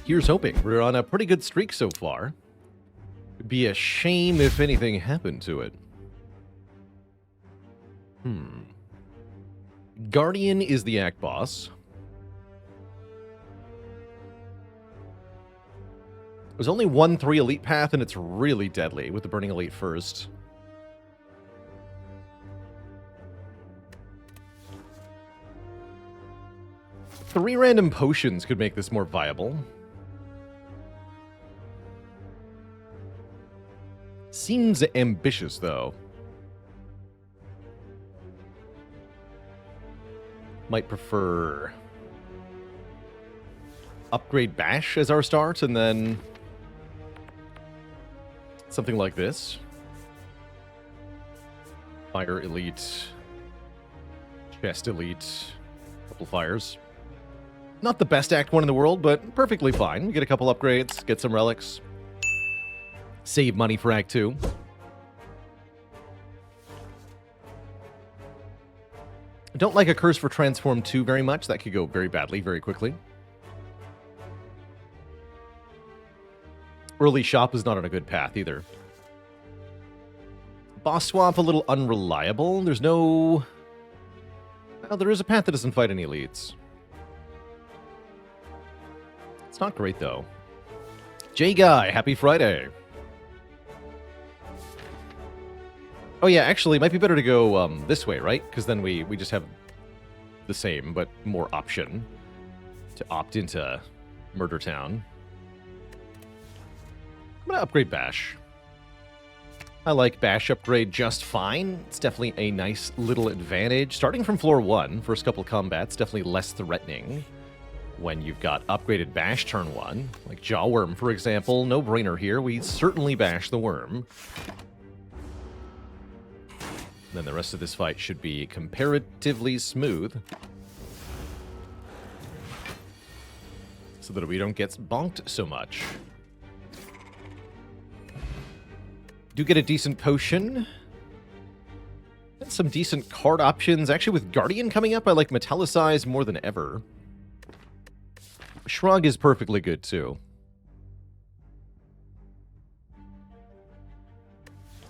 Here's hoping. We're on a pretty good streak so far. It'd be a shame if anything happened to it. Guardian is the act boss. There's only 1/3 elite path, and it's really deadly with the Burning Elite first. Three random potions could make this more viable. Seems ambitious, though. Might prefer upgrade Bash as our start, and then something like this. Fire Elite, Chest Elite, couple fires. Not the best Act 1 in the world, but perfectly fine. We get a couple upgrades, get some relics. Save money for Act 2. I don't like a Curse for Transform 2 very much. That could go very badly very quickly. Early shop is not on a good path either. Boss swap a little unreliable. There's no... Well, there is a path that doesn't fight any elites. It's not great, though. J-Guy, happy Friday. Oh yeah, actually, it might be better to go this way, right? Because then we just have the same, but more option to opt into Murder Town. I'm going to upgrade Bash. I like Bash upgrade just fine. It's definitely a nice little advantage. Starting from floor 1, first couple combats, definitely less threatening when you've got upgraded Bash turn 1. Like Jawworm, for example, no-brainer here. We certainly bash the worm. Then the rest of this fight should be comparatively smooth, so that we don't get bonked so much. Do get a decent potion. And some decent card options. Actually, with Guardian coming up, I like Metallicize more than ever. Shrug is perfectly good, too.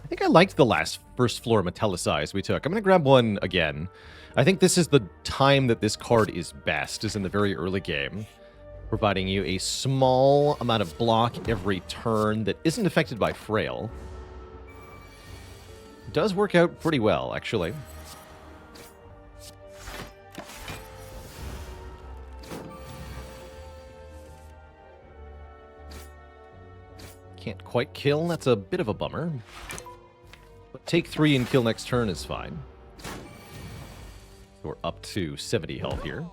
I think I liked the last first floor Metallicize we took. I'm going to grab one again. I think this is the time that this card is best, is in the very early game. Providing you a small amount of block every turn that isn't affected by Frail. Does work out pretty well, actually. Can't quite kill, that's a bit of a bummer. But take 3 and kill next turn is fine. So we're up to 70 health here.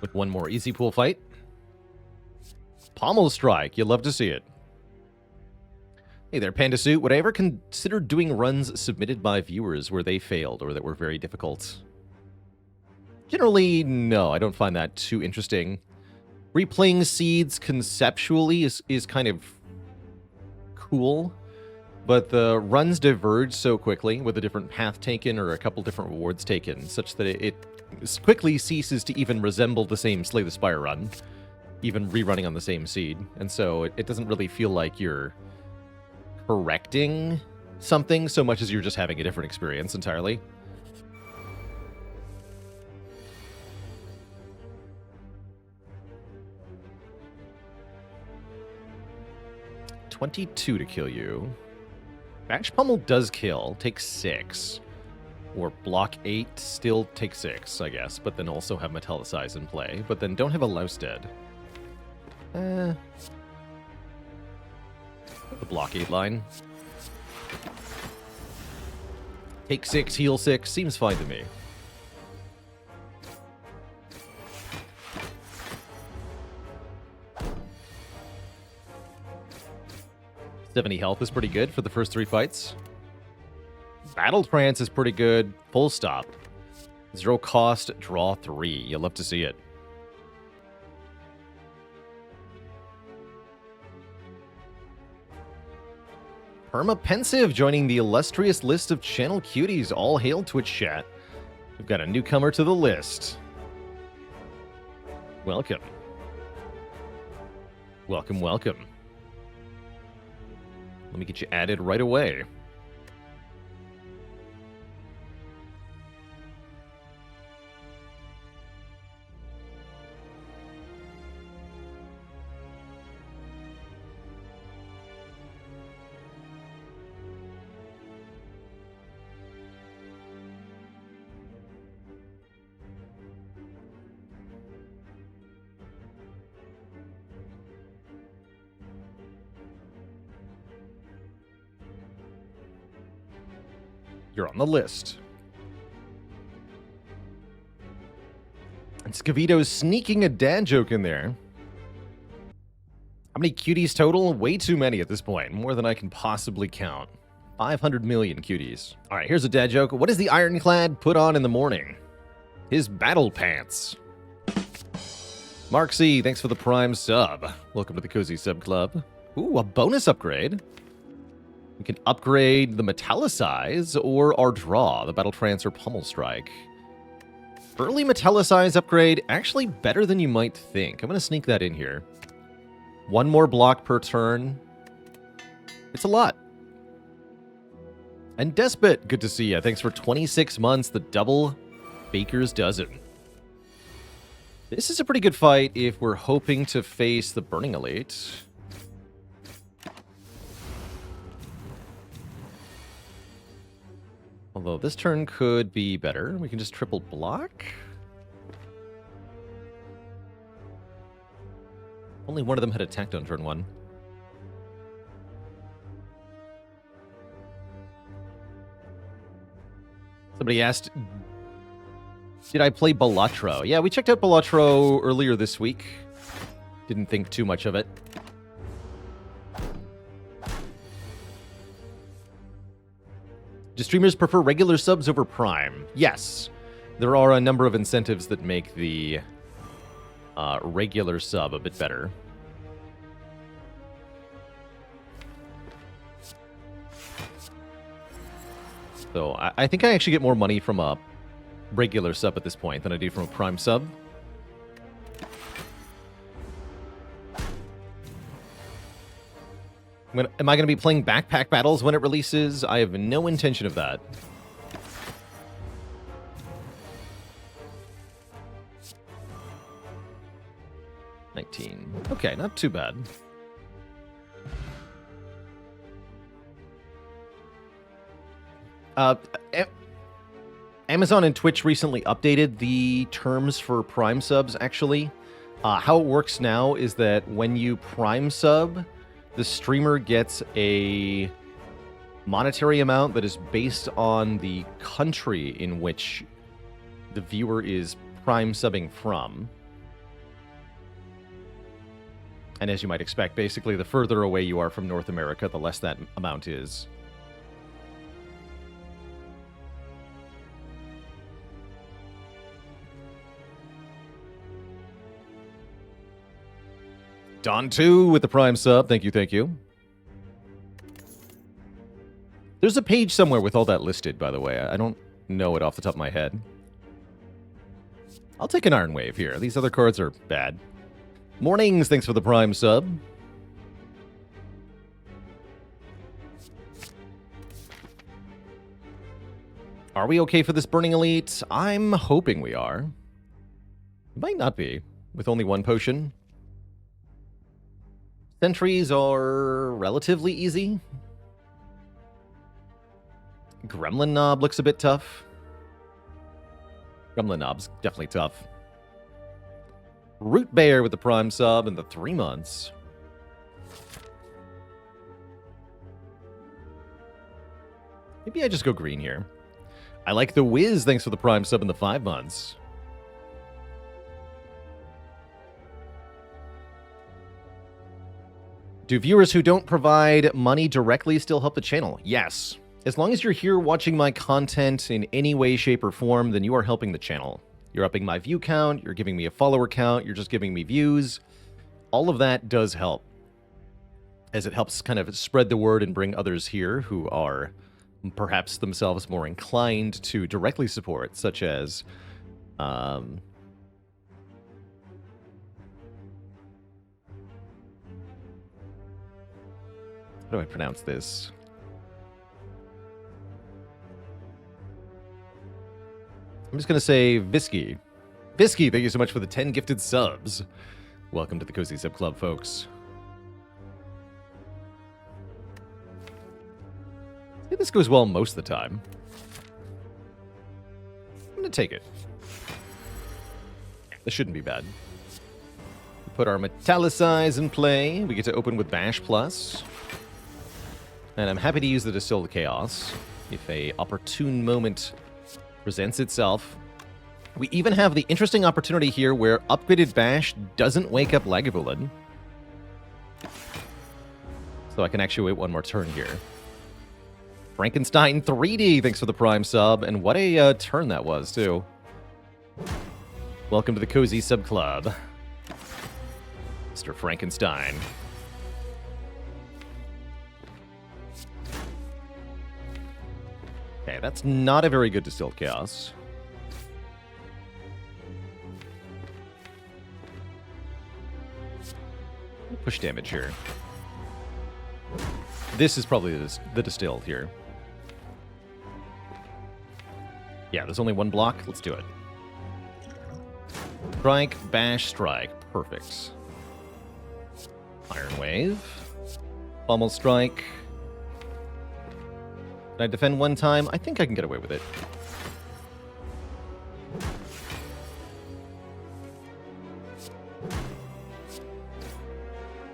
With one more easy pool fight. Pommel Strike, you love to see it. Hey there, Panda Suit. Would I ever consider doing runs submitted by viewers where they failed or that were very difficult? Generally, no. I don't find that too interesting. Replaying Seeds conceptually is kind of cool, but the runs diverge so quickly with a different path taken or a couple different rewards taken, such that it quickly ceases to even resemble the same Slay the Spire run, even rerunning on the same seed. And so it doesn't really feel like you're correcting something so much as you're just having a different experience entirely. $22 to kill you. Bash Pummel does kill, takes 6. Or block 8, still take 6, I guess, but then also have Metallicize in play, but then don't have a Lousted. The block 8 line. Take 6, heal 6, seems fine to me. $70 health is pretty good for the first 3 fights. Battle Trance is pretty good. Full stop. 0 cost, draw 3. You'll love to see it. Permapensive joining the illustrious list of channel cuties. All hail Twitch chat. We've got a newcomer to the list. Welcome. Welcome, welcome. Let me get you added right away. You're on the list. And Scavito's sneaking a dad joke in there. How many cuties total? Way too many at this point. More than I can possibly count. 500 million cuties. All right, here's a dad joke. What does the Ironclad put on in the morning? His battle pants. Mark C, thanks for the Prime sub. Welcome to the Cozy Sub Club. Ooh, a bonus upgrade. We can upgrade the Metallicize or our draw, the Battle Trance or Pummel Strike. Early Metallicize upgrade, actually better than you might think. I'm going to sneak that in here. One more block per turn. It's a lot. And Despot, good to see you. Thanks for 26 months, the double Baker's Dozen. This is a pretty good fight if we're hoping to face the Burning Elite. Although this turn could be better. We can just triple block. Only one of them had attacked on turn 1. Somebody asked, did I play Baalorlord? Yeah, we checked out Baalorlord earlier this week. Didn't think too much of it. Do streamers prefer regular subs over Prime? Yes. There are a number of incentives that make the regular sub a bit better. So I think I actually get more money from a regular sub at this point than I do from a Prime sub. Am I going to be playing backpack battles when it releases? I have no intention of that. $19. Okay, not too bad. Amazon and Twitch recently updated the terms for Prime subs, actually. How it works now is that when you Prime sub, the streamer gets a monetary amount that is based on the country in which the viewer is Prime subbing from. And as you might expect, basically, the further away you are from North America, the less that amount is. Don 2 with the Prime sub. Thank you, thank you. There's a page somewhere with all that listed, by the way. I don't know it off the top of my head. I'll take an Iron Wave here. These other cards are bad. Mornings, thanks for the Prime sub. Are we okay for this Burning Elite? I'm hoping we are. Might not be, with only one potion. Sentries are relatively easy. Gremlin Knob looks a bit tough. Gremlin Knob's definitely tough. Root Bear with the Prime sub and the 3 months. Maybe I just go green here. I like the Wiz, thanks for the Prime sub and the 5 months. Do viewers who don't provide money directly still help the channel? Yes. As long as you're here watching my content in any way, shape, or form, then you are helping the channel. You're upping my view count, you're giving me a follower count, you're just giving me views. All of that does help, as it helps kind of spread the word and bring others here who are perhaps themselves more inclined to directly support, such as How do I pronounce this? I'm just going to say Visky. Visky, thank you so much for the 10 gifted subs. Welcome to the Cozy Sub Club, folks. I think this goes well most of the time. I'm going to take it. This shouldn't be bad. We put our Metallicize in play. We get to open with Bash Plus. And I'm happy to use the Distilled Chaos if a opportune moment presents itself. We even have the interesting opportunity here where upgraded Bash doesn't wake up Lagavulin. So I can actually wait one more turn here. Frankenstein 3D, thanks for the Prime sub. And what a turn that was, too. Welcome to the Cozy Sub Club, Mr. Frankenstein. Okay, that's not a very good Distilled Chaos. Push damage here. This is probably the Distilled here. Yeah, there's only one block. Let's do it. Strike, bash, strike. Perfect. Iron Wave. Pummel Strike. Can I defend one time? I think I can get away with it.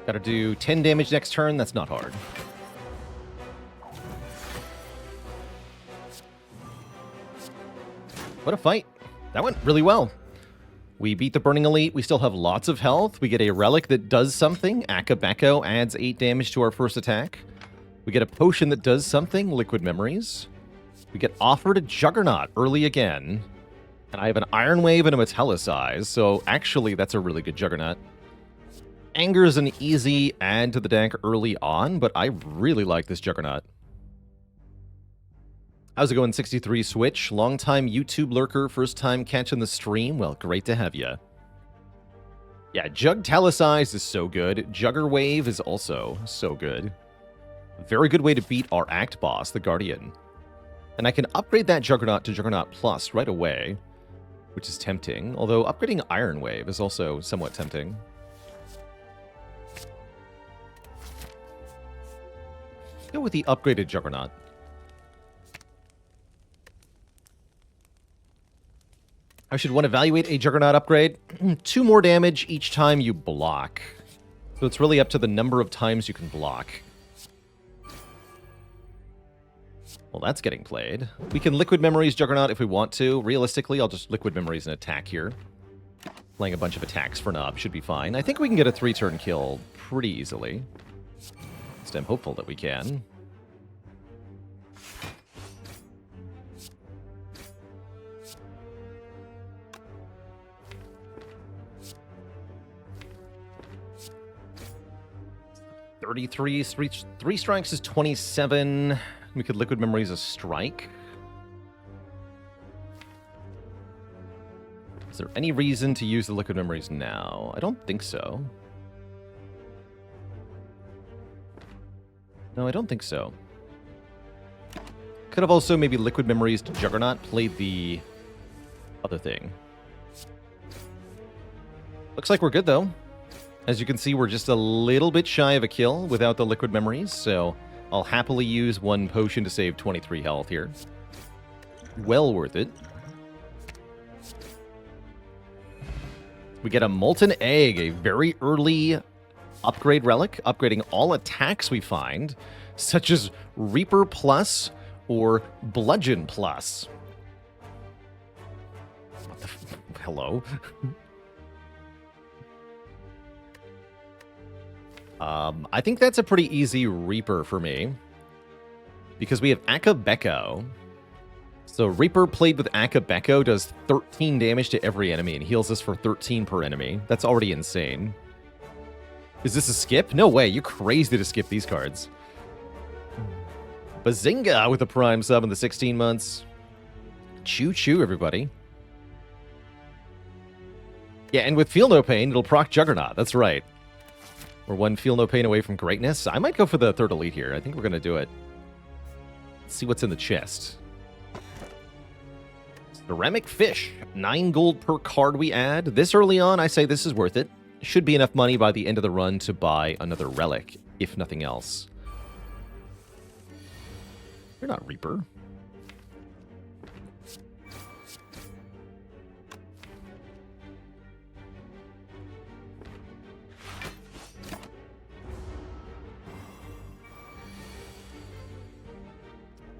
Gotta do 10 damage next turn. That's not hard. What a fight. That went really well. We beat the Burning Elite. We still have lots of health. We get a relic that does something. Akabeko adds 8 damage to our first attack. We get a potion that does something. Liquid Memories. We get offered a Juggernaut early again. And I have an Iron Wave and a Metallicize. So actually, that's a really good Juggernaut. Anger is an easy add to the deck early on, but I really like this Juggernaut. How's it going, 63 Switch? Long-time YouTube lurker, first-time catching the stream? Well, great to have you. Yeah, Jug-Talicize is so good. Jugger Wave is also so good. Very good way to beat our Act boss, the Guardian. And I can upgrade that Juggernaut to Juggernaut Plus right away, which is tempting. Although upgrading Iron Wave is also somewhat tempting. Go with the upgraded Juggernaut. How should one evaluate a Juggernaut upgrade? 2 more damage each time you block. So it's really up to the number of times you can block. Well, that's getting played. We can Liquid Memories Juggernaut if we want to. Realistically, I'll just Liquid Memories and attack here. Playing a bunch of attacks for Nob should be fine. I think we can get a 3-turn kill pretty easily. So I'm hopeful that we can. Three strikes is 27. We could Liquid Memories a strike. Is there any reason to use the Liquid Memories now? I don't think so. No, I don't think so. Could have also maybe Liquid Memories to Juggernaut, played the other thing. Looks like we're good, though. As you can see, we're just a little bit shy of a kill without the Liquid Memories, so I'll happily use 1 potion to save 23 health here. Well worth it. We get a Molten Egg, a very early upgrade relic, upgrading all attacks we find, such as Reaper Plus or Bludgeon Plus. What the hello? I think that's a pretty easy Reaper for me, because we have Akabeko. So Reaper played with Akabeko does 13 damage to every enemy and heals us for 13 per enemy. That's already insane. Is this a skip? No way, you're crazy to skip these cards. Bazinga with a Prime sub in the 16 months. Choo-choo, everybody. Yeah, and with Feel No Pain, it'll proc Juggernaut. That's right. We're one feel no pain away from greatness. I might go for the third elite here. I think we're going to do it. Let's see what's in the chest. Ceramic fish. 9 gold per card we add. This early on, I say this is worth it. Should be enough money by the end of the run to buy another relic, if nothing else. You're not Reaper.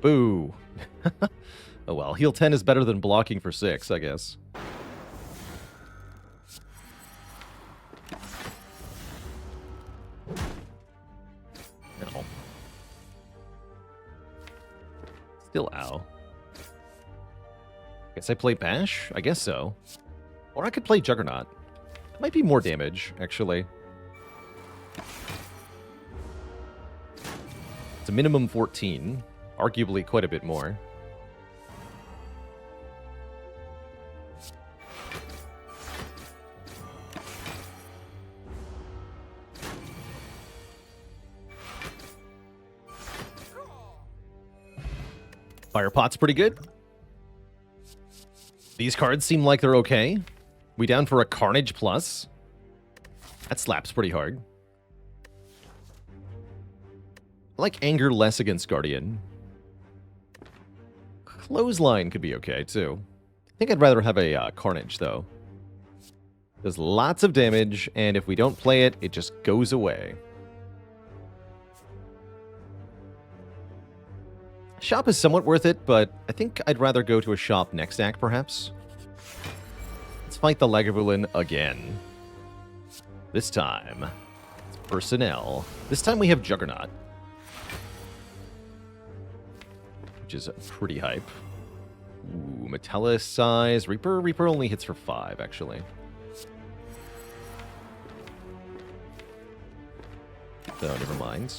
Boo. Oh well, heal 10 is better than blocking for 6, I guess. No. Still ow. Guess I play Bash? I guess so. Or I could play Juggernaut. It might be more damage, actually. It's a minimum 14. Arguably quite a bit more. Fire Pot's pretty good. These cards seem like they're okay. We down for a Carnage Plus. That slaps pretty hard. I like Anger less against Guardian. Clothesline could be okay, too. I think I'd rather have a Carnage, though. Does lots of damage, and if we don't play it, it just goes away. Shop is somewhat worth it, but I think I'd rather go to a shop next act, perhaps. Let's fight the Lagavulin again. This time, it's personnel. This time we have Juggernaut. Which is pretty hype. Ooh, Metallicize. Reaper? Reaper only hits for 5, actually. So, never mind.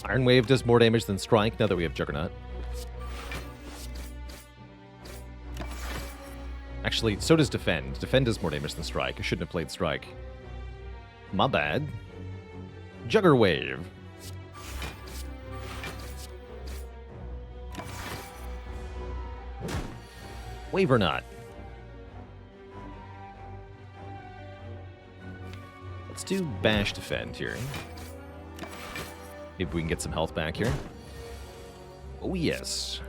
Iron Wave does more damage than Strike now that we have Juggernaut. Actually, so does Defend. Defend does more damage than Strike. I shouldn't have played Strike. My bad. Jugger Wave. Wave or not. Let's do Bash Defend here. Maybe we can get some health back here. Oh, yes.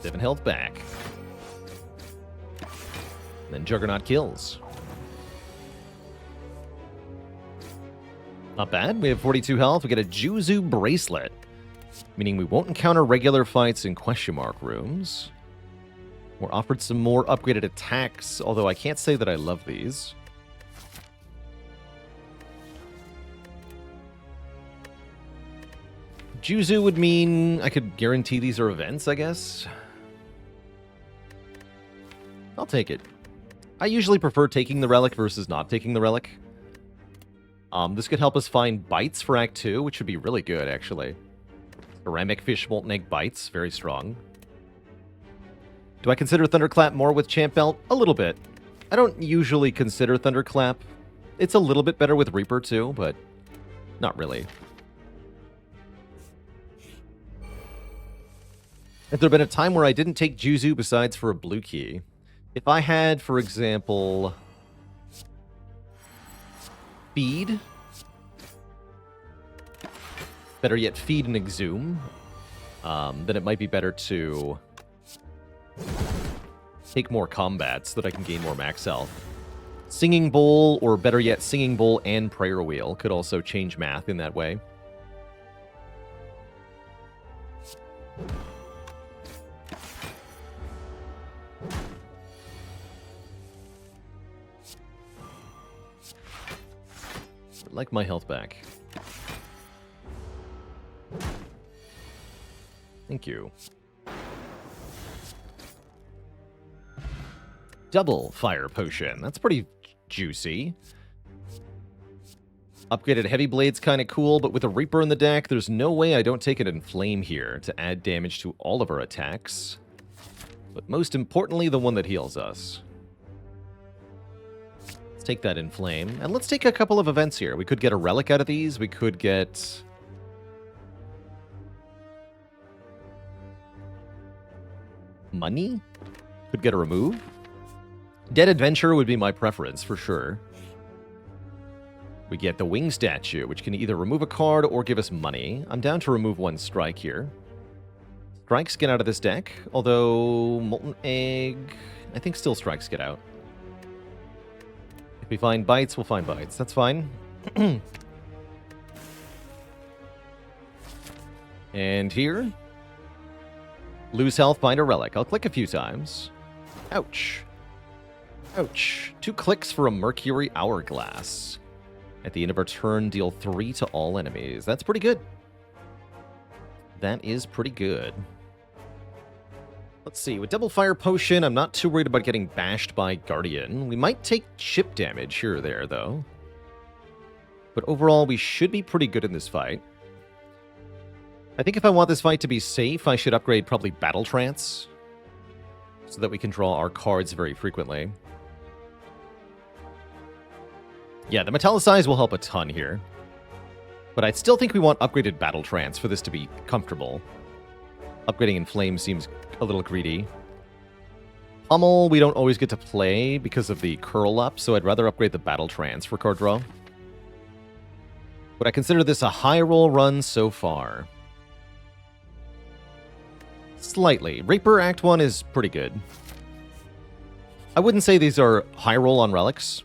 7 health back. And then Juggernaut kills. Not bad. We have 42 health. We get a Juzu Bracelet, meaning we won't encounter regular fights in question mark rooms. We're offered some more upgraded attacks, although I can't say that I love these. Juzu would mean I could guarantee these are events, I guess. I'll take it. I usually prefer taking the relic versus not taking the relic. This could help us find bites for Act 2, which would be really good, actually. Ceramic Fish Molten Egg Bites, very strong. Do I consider Thunderclap more with Champ Belt? A little bit. I don't usually consider Thunderclap. It's a little bit better with Reaper, too, but not really. If there had been a time where I didn't take Juzu besides for a blue key, if I had, for example, Feed, better yet, Feed and Exhume, then it might be better to take more combat so that I can gain more max health. Singing Bowl, or better yet, Singing Bowl and Prayer Wheel could also change math in that way. I'd like my health back. Thank you. Double Fire Potion. That's pretty juicy. Upgraded Heavy Blade's kind of cool, but with a Reaper in the deck, there's no way I don't take it in Flame here to add damage to all of our attacks. But most importantly, the one that heals us. Let's take that in Flame. And let's take a couple of events here. We could get a Relic out of these. We could get... money? Could get a remove. Dead Adventure would be my preference, for sure. We get the Wing Statue, which can either remove a card or give us money. I'm down to remove one Strike here. Strikes get out of this deck, although Molten Egg... I think still Strikes get out. If we find Bites, we'll find Bites. That's fine. And here... lose health, find a Relic. I'll click a few times. Ouch. Ouch. 2 clicks for a Mercury Hourglass. At the end of our turn, deal 3 to all enemies. That's pretty good. That is pretty good. Let's see. With Double Fire Potion, I'm not too worried about getting bashed by Guardian. We might take chip damage here or there, though. But overall, we should be pretty good in this fight. I think if I want this fight to be safe, I should upgrade probably Battle Trance, so that we can draw our cards very frequently. Yeah, the Metallicize will help a ton here. But I still think we want upgraded Battle Trance for this to be comfortable. Upgrading in Flame seems a little greedy. Pummel, we don't always get to play because of the curl up, so I'd rather upgrade the Battle Trance for card draw. Would I consider this a high roll run so far? Slightly. Reaper Act 1 is pretty good. I wouldn't say these are high roll on relics.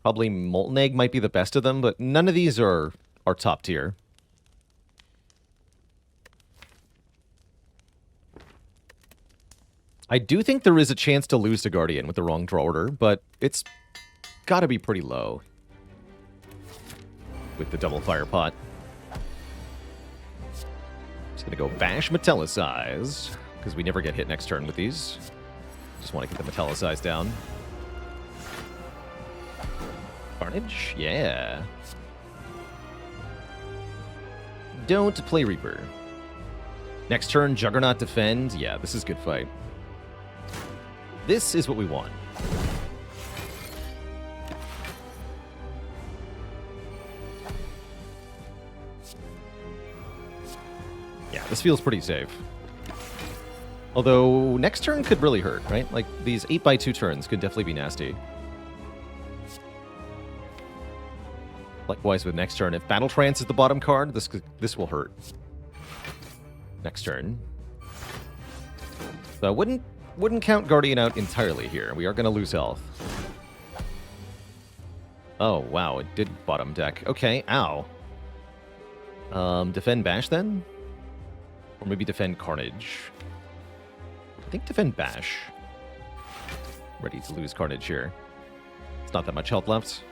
Probably Molten Egg might be the best of them, but none of these are top tier. I do think there is a chance to lose to Guardian with the wrong draw order, but it's gotta be pretty low with the double fire pot. Just gonna go bash Metallicize, because we never get hit next turn with these. Just want to get the Metallicize down. Carnage? Yeah. Don't play Reaper. Next turn, Juggernaut defend. Yeah, this is good fight. This is what we want. Yeah, this feels pretty safe. Although, next turn could really hurt, right? Like, these 8x2 turns could definitely be nasty. Likewise with next turn. If Battle Trance is the bottom card, this will hurt. Next turn. So I wouldn't count Guardian out entirely here. We are going to lose health. Oh, wow. It did bottom deck. Okay, ow. Defend Bash then? Or maybe defend Carnage. I think defend Bash. Ready to lose Carnage here. It's not that much health left.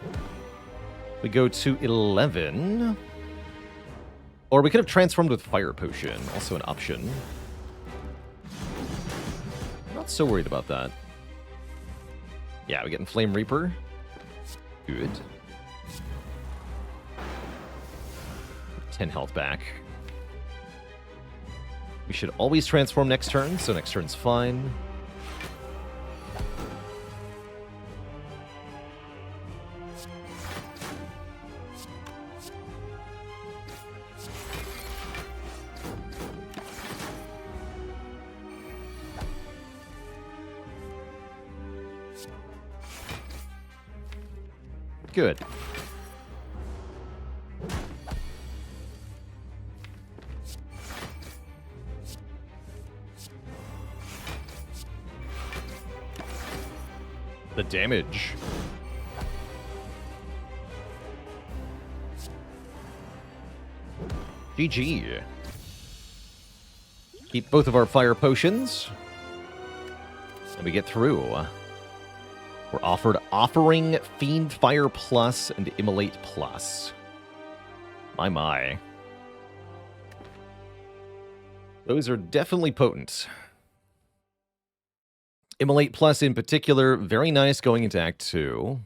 We go to 11. Or we could have transformed with Fire Potion. Also an option. Not so worried about that. Yeah, we get in Flame Reaper. Good. 10 health back. We should always transform next turn, so next turn's fine. Good. The damage. GG. Keep both of our fire potions. And we get through. We're offered Offering, Fiend Fire Plus, and Immolate Plus. My. Those are definitely potent. Immolate Plus in particular, very nice going into Act 2.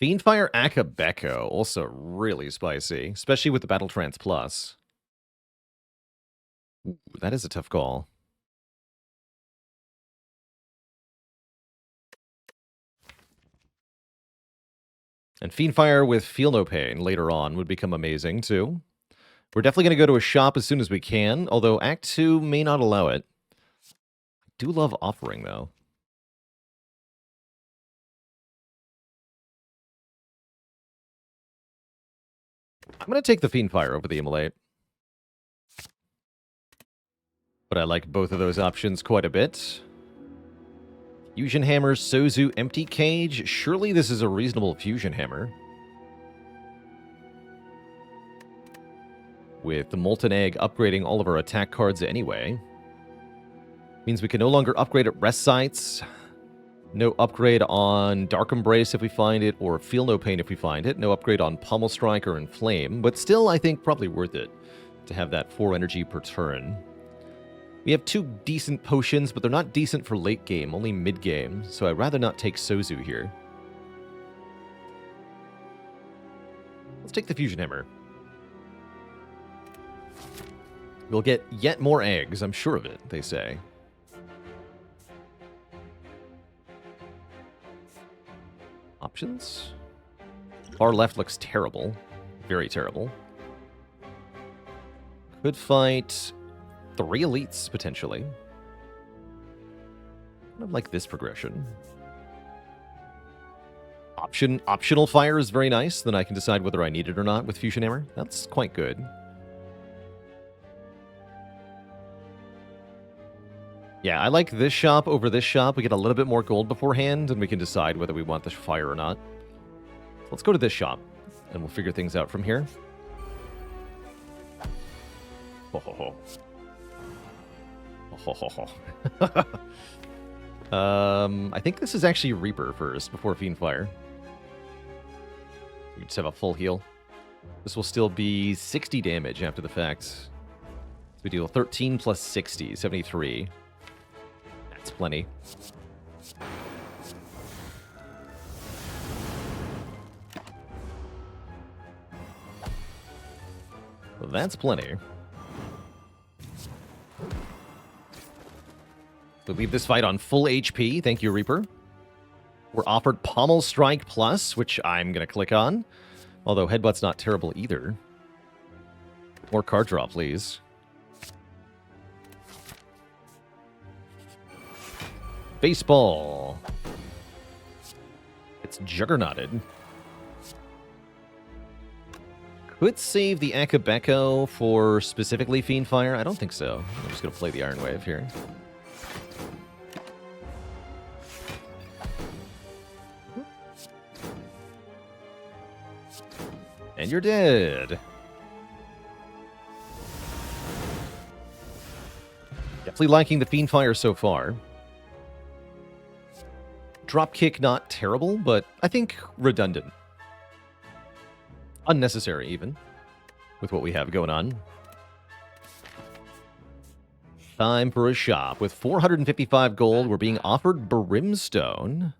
Fiendfire Akabeko, also really spicy, especially with the Battle Trance Plus. Ooh, that is a tough call. And Fiendfire with Feel No Pain later on would become amazing, too. We're definitely going to go to a shop as soon as we can, although Act 2 may not allow it. I do love Offering, though. I'm going to take the Fiendfire over the Immolate. But I like both of those options quite a bit. Fusion Hammer, Sozu, Empty Cage. Surely this is a reasonable Fusion Hammer. With the Molten Egg upgrading all of our attack cards anyway. Means we can no longer upgrade at Rest Sites. No upgrade on Dark Embrace if we find it, or Feel No Pain if we find it. No upgrade on Pummel Strike or Inflame. But still, I think probably worth it to have that 4 energy per turn. We have 2 decent potions, but they're not decent for late game, only mid game, so I'd rather not take Sozu here. Let's take the Fusion Hammer. We'll get yet more eggs, I'm sure of it, they say. Options? Far left looks terrible. Very terrible. Could fight 3 elites, potentially. Kind of like this progression. Optional fire is very nice. Then I can decide whether I need it or not with Fusion Hammer. That's quite good. Yeah, I like this shop over this shop. We get a little bit more gold beforehand, and we can decide whether we want the fire or not. Let's go to this shop, and we'll figure things out from here. Ho, ho, ho. Ho, ho, ho. I think this is actually Reaper first, before Fiendfire. We just have a full heal. This will still be 60 damage after the fact. So we deal 13 plus 60, 73. That's plenty. Well, that's plenty. We'll leave this fight on full HP. Thank you, Reaper. We're offered Pummel Strike Plus, which I'm going to click on. Although Headbutt's not terrible either. More card draw, please. Baseball. It's Juggernauted. Could save the Akabeko for specifically Fiendfire. I don't think so. I'm just going to play the Iron Wave here. And you're dead. Definitely liking the Fiendfire so far. Dropkick not terrible, but I think redundant. Unnecessary, even, with what we have going on. Time for a shop. With 455 gold, we're being offered Brimstone.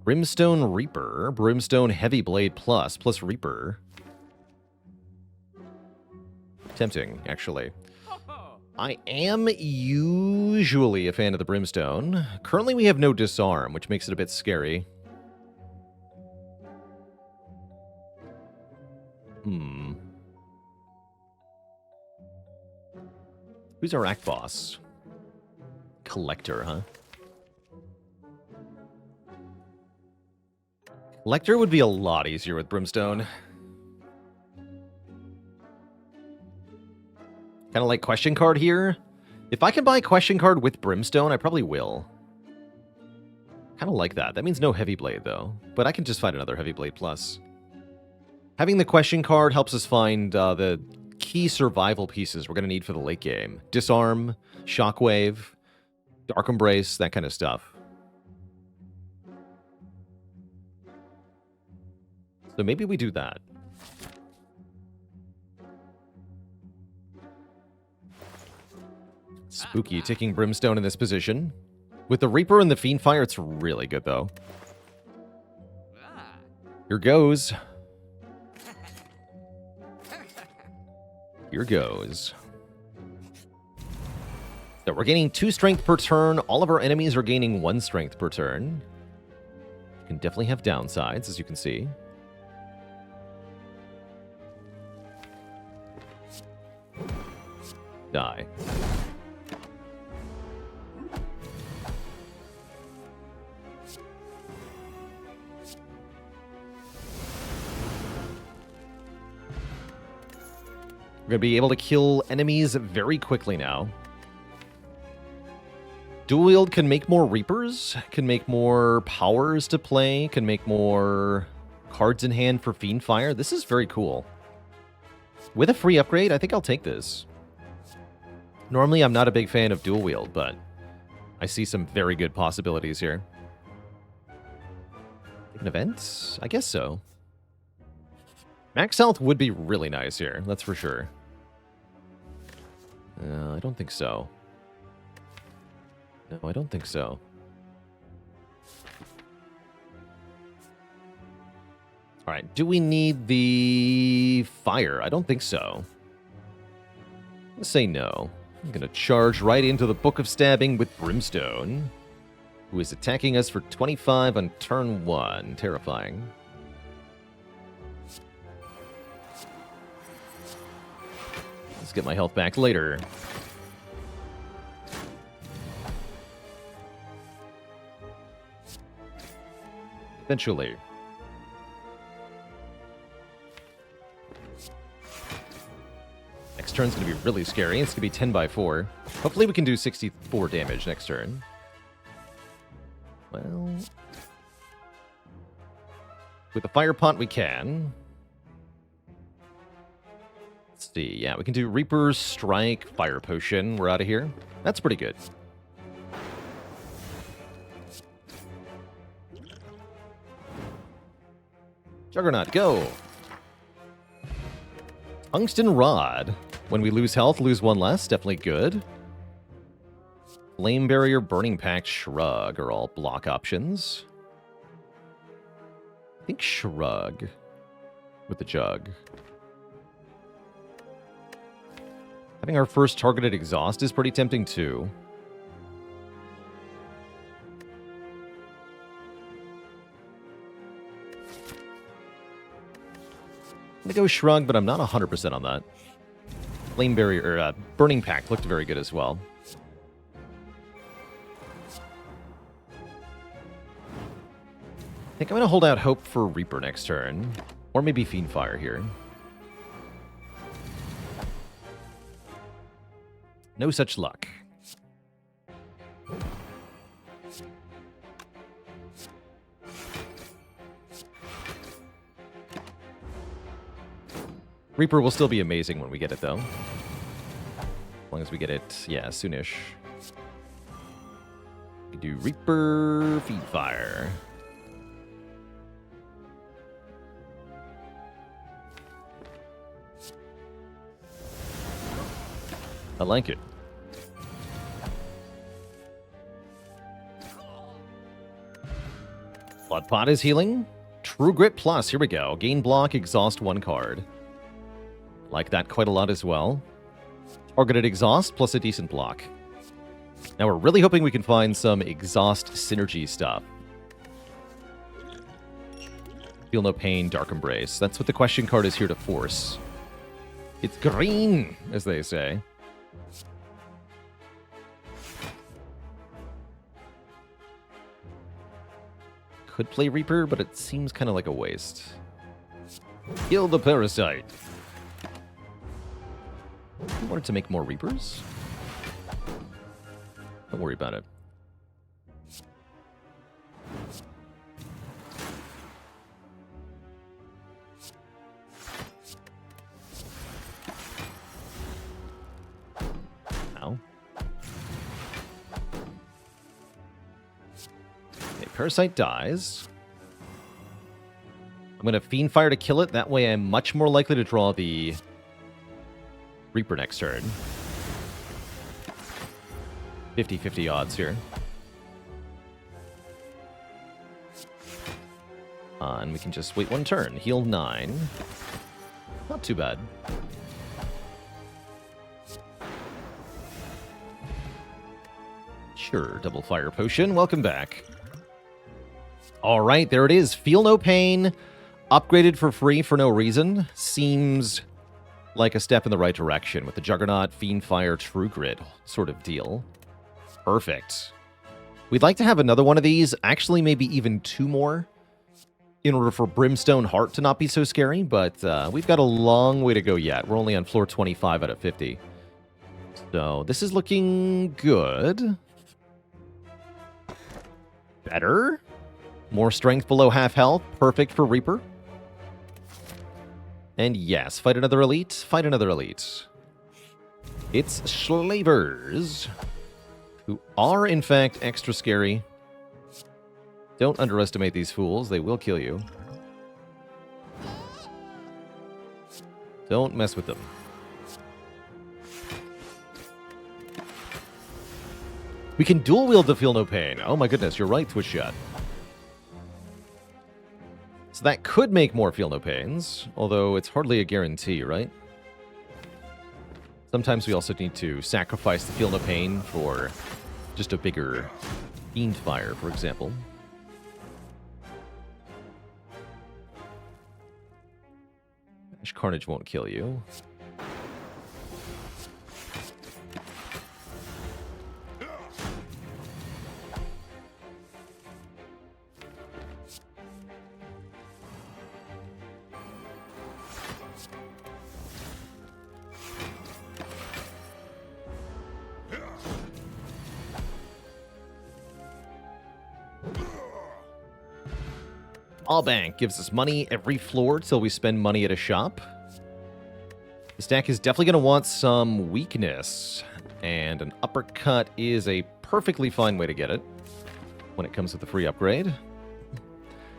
Brimstone Reaper. Brimstone Heavy Blade Plus Reaper. Tempting, actually. I am usually a fan of the Brimstone. Currently, we have no Disarm, which makes it a bit scary. Who's our act boss? Collector, huh? Collector would be a lot easier with Brimstone. Kind of like Question Card here. If I can buy Question Card with Brimstone, I probably will. Kind of like that. That means no Heavy Blade, though. But I can just find another Heavy Blade Plus. Having the Question Card helps us find the key survival pieces we're going to need for the late game. Disarm, Shockwave, Dark Embrace, that kind of stuff. So maybe we do that. Spooky taking Brimstone in this position. With the Reaper and the Fiendfire, it's really good, though. Here goes. Here goes. So we're gaining 2 strength per turn. All of our enemies are gaining 1 strength per turn. You can definitely have downsides, as you can see. Die. We're going to be able to kill enemies very quickly now. Dual wield can make more Reapers, can make more powers to play, can make more cards in hand for Fiendfire. This is very cool. With a free upgrade, I think I'll take this. Normally, I'm not a big fan of dual wield, but I see some very good possibilities here. An event? I guess so. Max health would be really nice here, that's for sure. I don't think so. No, I don't think so. Alright, do we need the fire? I don't think so. Let's say no. I'm gonna charge right into the Book of Stabbing with Brimstone, who is attacking us for 25 on turn 1. Terrifying. Let's get my health back later. Eventually. Next turn's going to be really scary. It's going to be 10 by 4. Hopefully we can do 64 damage next turn. Well... with the fire pot we can. Let's see. Yeah, we can do Reaper, Strike, Fire Potion. We're out of here. That's pretty good. Juggernaut, go! Tungsten Rod. When we lose health, lose 1 less. Definitely good. Flame Barrier, Burning Pact, Shrug are all block options. I think Shrug with the Jug. Having our first targeted exhaust is pretty tempting too. I'm gonna go Shrug, but I'm not 100% on that. Flame Barrier, or Burning Pact looked very good as well. I think I'm gonna hold out hope for Reaper next turn. Or maybe Fiendfire here. No such luck. Reaper will still be amazing when we get it, though. As long as we get it, yeah, soonish. We can do Reaper, Fiendfire. I like it. Blood Pot is healing. True Grit Plus, here we go. Gain block, exhaust 1 card. Like that quite a lot as well. Targeted exhaust plus a decent block. Now we're really hoping we can find some exhaust synergy stuff. Feel no pain, Dark Embrace. That's what the question card is here to force. It's green, as they say. Could play Reaper, but it seems kind of like a waste. Kill the Parasite. I wanted to make more Reapers. Don't worry about it. Ow. Okay, Parasite dies. I'm going to Fiendfire to kill it. That way I'm much more likely to draw the Reaper next turn. 50-50 odds here. on. We can just wait one turn. Heal 9. Not too bad. Sure, double fire potion. Welcome back. All right, there it is. Feel no pain. Upgraded for free for no reason. Seems like a step in the right direction with the Juggernaut, Fiendfire, True Grit sort of deal. Perfect. We'd like to have another one of these. Actually, maybe even 2 more in order for Brimstone Heart to not be so scary. But we've got a long way to go yet. We're only on floor 25 out of 50. So this is looking good. Better. More strength below half health. Perfect for Reaper. And yes, fight another elite. Fight another elite. It's Slavers, who are, in fact, extra scary. Don't underestimate these fools. They will kill you. Don't mess with them. We can dual wield to feel no pain. Oh my goodness, you're right, Twitch Shot. So that could make more feel no pains, although it's hardly a guarantee, right? Sometimes we also need to sacrifice the feel no pain for just a bigger Fiendfire, for example. Ash Carnage won't kill you. All Bank gives us money every floor till we spend money at a shop. This deck is definitely going to want some weakness, and an uppercut is a perfectly fine way to get it when it comes with the free upgrade.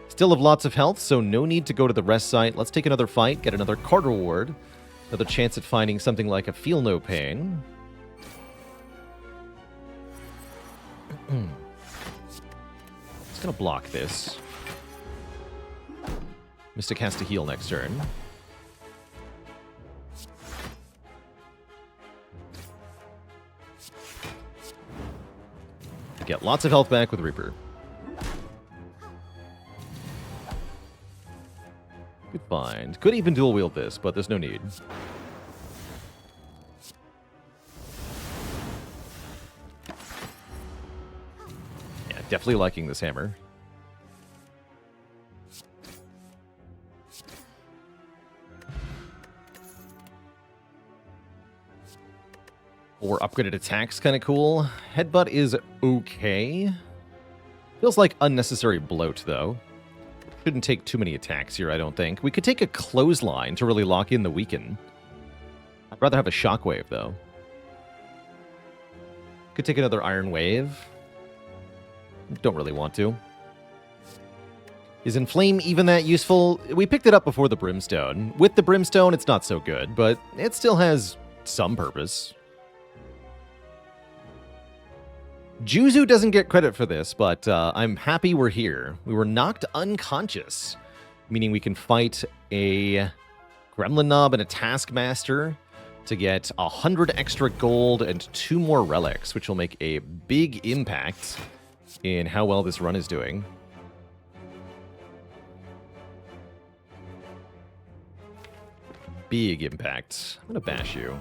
Still have lots of health, so no need to go to the rest site. Let's take another fight, get another card reward, another chance at finding something like a Feel No Pain. It's going to block this. Mystic has to heal next turn. Get lots of health back with Reaper. Good find. Could even dual wield this, but there's no need. Yeah, definitely liking this hammer. Or upgraded attacks, kind of cool. Headbutt is okay. Feels like unnecessary bloat, though. Shouldn't take too many attacks here, I don't think. We could take a clothesline to really lock in the weaken. I'd rather have a shockwave, though. Could take another Iron Wave. Don't really want to. Is Inflame even that useful? We picked it up before the Brimstone. With the Brimstone, it's not so good, but it still has some purpose. Juzu doesn't get credit for this, but I'm happy we're here. We were knocked unconscious, meaning we can fight a Gremlin Knob and a Taskmaster to get 100 extra gold and 2 more relics, which will make a big impact in how well this run is doing. Big impact. I'm going to bash you.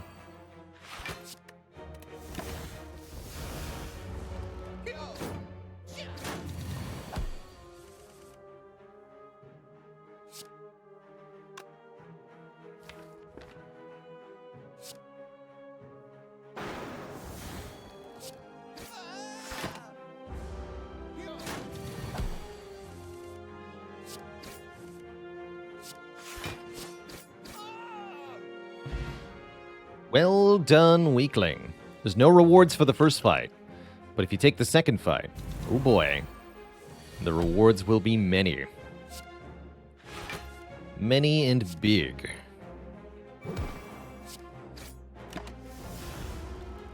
Well done, weakling. There's no rewards for the first fight, but if you take the second fight, oh boy, the rewards will be many. Many and big.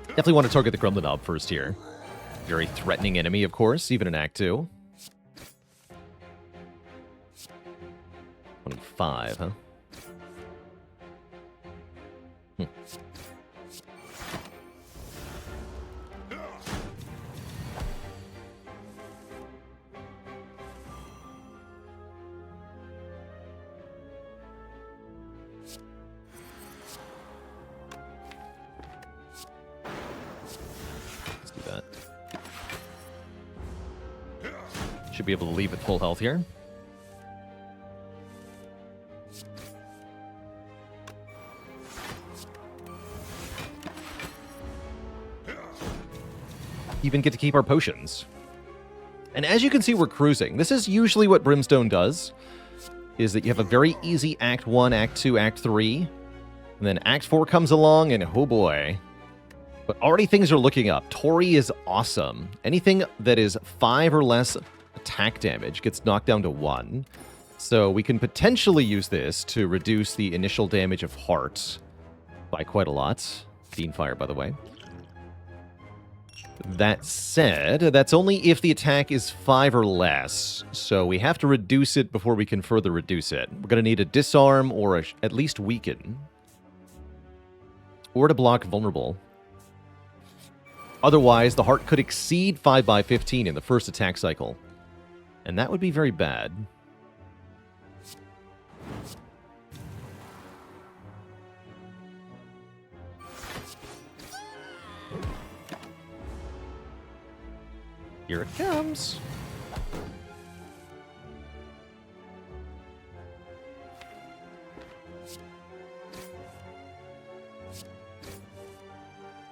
Definitely want to target the Gremlin Knob first here. Very threatening enemy, of course, even in Act 2. 5, huh? Let's do that. Should be able to leave at full health here. Even get to keep our potions. And as you can see, we're cruising. This is usually what Brimstone does, is that you have a very easy Act 1, Act 2, Act 3, and then Act 4 comes along, and oh boy. But already things are looking up. Tori is awesome. Anything that is 5 or less attack damage gets knocked down to 1. So we can potentially use this to reduce the initial damage of Heart by quite a lot. Fiendfire, by the way. That said, that's only if the attack is 5 or less, so we have to reduce it before we can further reduce it. We're going to need a disarm or at least weaken. Or to block vulnerable. Otherwise, the heart could exceed 5 by 15 in the first attack cycle. And that would be very bad. Here it comes.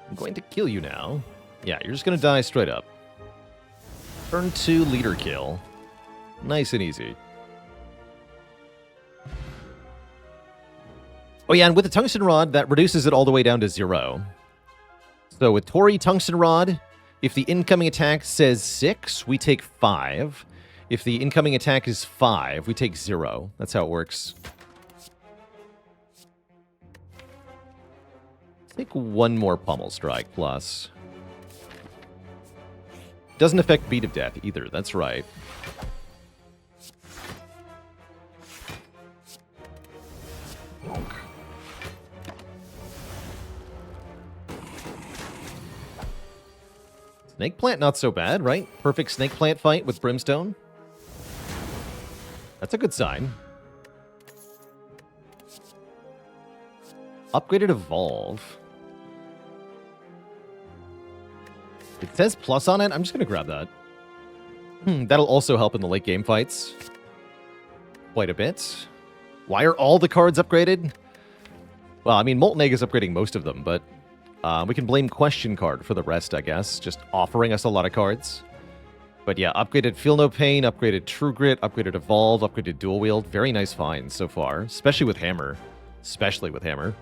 I'm going to kill you now. Yeah, you're just going to die straight up. Turn 2 leader kill. Nice and easy. Oh yeah, and with the tungsten rod, that reduces it all the way down to 0. So with Tori tungsten rod, if the incoming attack says 6, we take 5. If the incoming attack is 5, we take 0. That's how it works. Let's take one more Pummel Strike plus. Doesn't affect Beat of Death either, that's right. Snake Plant, not so bad, right? Perfect Snake Plant fight with Brimstone. That's a good sign. Upgraded Evolve. It says plus on it. I'm just going to grab that. That'll also help in the late game fights. Quite a bit. Why are all the cards upgraded? Well, I mean, Molten Egg is upgrading most of them, but we can blame Question Card for the rest, I guess. Just offering us a lot of cards. But yeah, upgraded Feel No Pain, upgraded True Grit, upgraded Evolve, upgraded Dual Wield. Very nice finds so far, especially with Hammer. Especially with Hammer.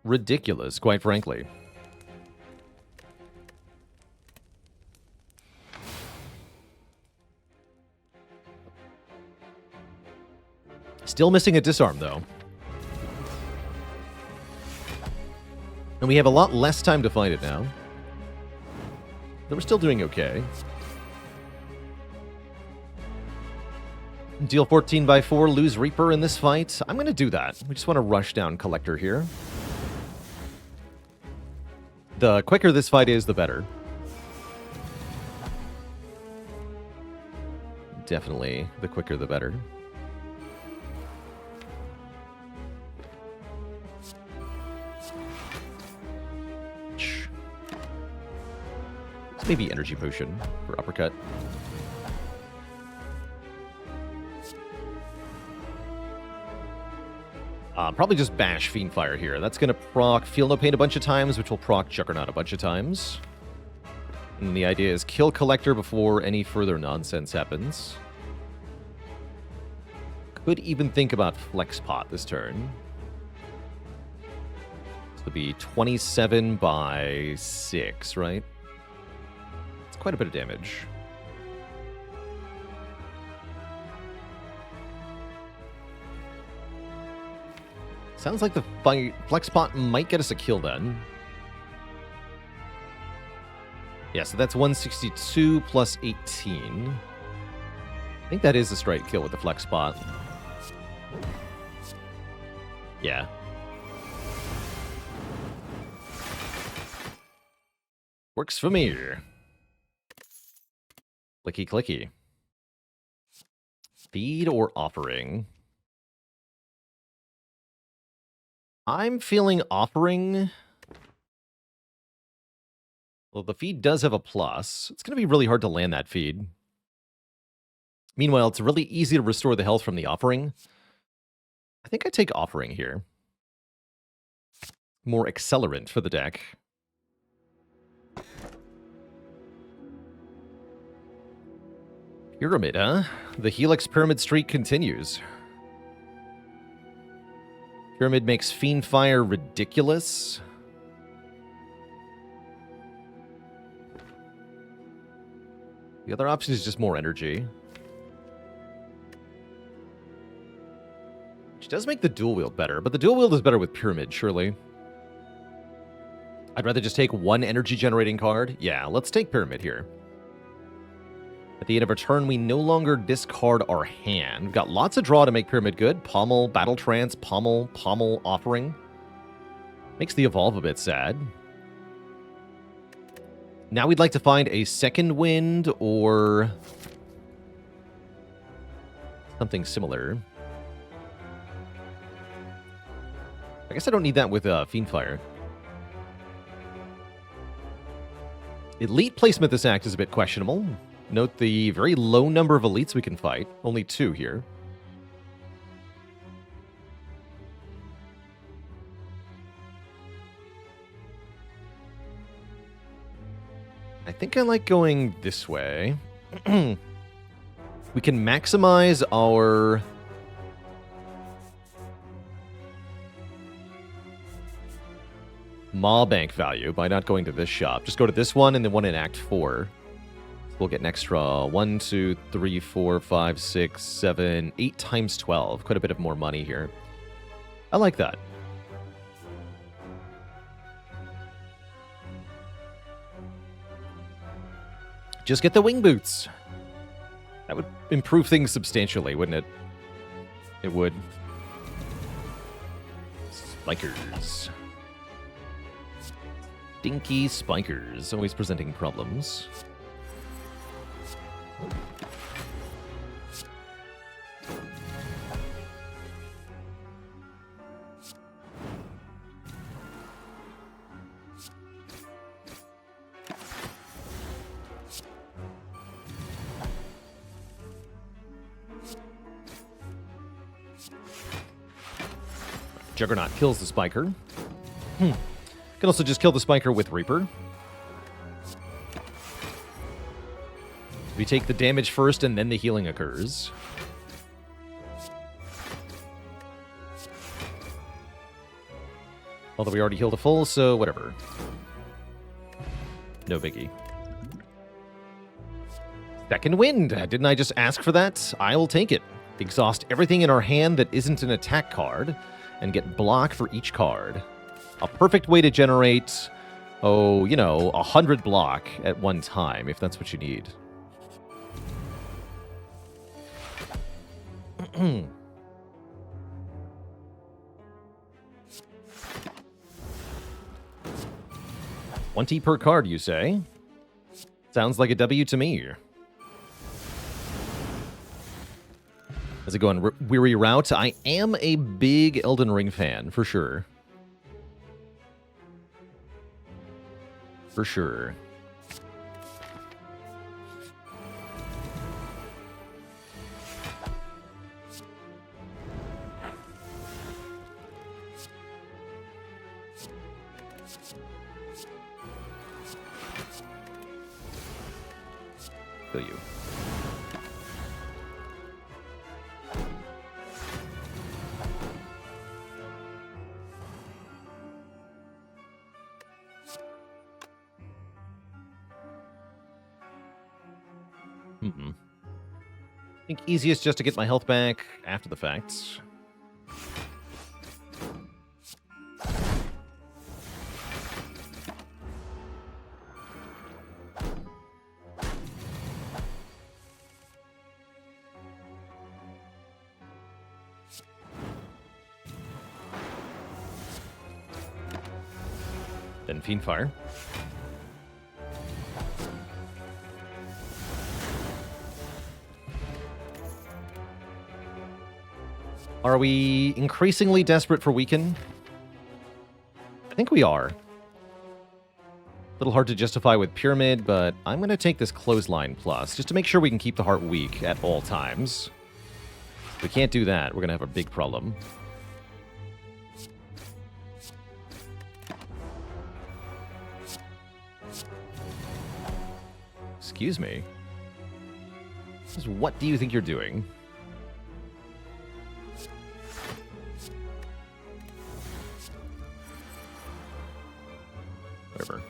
Ridiculous, quite frankly. Still missing a disarm, though. And we have a lot less time to find it now. But we're still doing okay. Deal 14 by 4, lose Reaper in this fight. I'm going to do that. We just want to rush down Collector here. The quicker this fight is, the better. Definitely, the quicker the better. Maybe Energy Potion for uppercut. Probably just bash Fiendfire here. That's going to proc Feel No Pain a bunch of times, which will proc Juggernaut a bunch of times. And the idea is kill Collector before any further nonsense happens. Could even think about Flex Pot this turn. This will be 27 by 6, right? Quite a bit of damage. Sounds like the Flex Pot might get us a kill then. Yeah, so that's 162 plus 18. I think that is a straight kill with the flex spot. Yeah. Works for me. Clicky, clicky. Feed or offering? I'm feeling offering. Well, the feed does have a plus. It's going to be really hard to land that feed. Meanwhile, it's really easy to restore the health from the offering. I think I take offering here. More accelerant for the deck. Pyramid, huh? The Helix Pyramid streak continues. Pyramid makes Fiend Fire ridiculous. The other option is just more energy. Which does make the dual wield better, but the dual wield is better with Pyramid, surely. I'd rather just take one energy generating card. Yeah, let's take Pyramid here. At the end of our turn, we no longer discard our hand. We've got lots of draw to make Pyramid good. Pommel, Battle Trance, Pommel, Pommel, Offering. Makes the Evolve a bit sad. Now we'd like to find a second wind or something similar. I guess I don't need that with Fiendfire. Elite placement this act is a bit questionable. Note the very low number of elites we can fight. Only 2 here. I think I like going this way. We can maximize our Maw Bank value by not going to this shop. Just go to this one and then one in Act 4. We'll get an extra 1, 2, 3, 4, 5, 6, 7, 8 times 12. Quite a bit of more money here. I like that. Just get the wing boots. That would improve things substantially, wouldn't it? It would. Spikers. Dinky spikers. Always presenting problems. Juggernaut kills the Spiker. Can also just kill the Spiker with Reaper. We take the damage first and then the healing occurs. Although we already healed a full, so whatever. No biggie. Second wind. Didn't I just ask for that? I'll take it. Exhaust everything in our hand that isn't an attack card and get block for each card. A perfect way to generate, 100 block at one time, if that's what you need. 20 per card, you say? Sounds like a W to me. How's it going, Weary Route? I am a big Elden Ring fan, for sure. For sure. Feel you. I think easiest just to get my health back after the fact. Then Fiendfire. Are we increasingly desperate for Weaken? I think we are. A little hard to justify with Pyramid, but I'm going to take this Clothesline Plus, just to make sure we can keep the heart weak at all times. If we can't do that, we're going to have a big problem. Excuse me. What do you think you're doing? Whatever.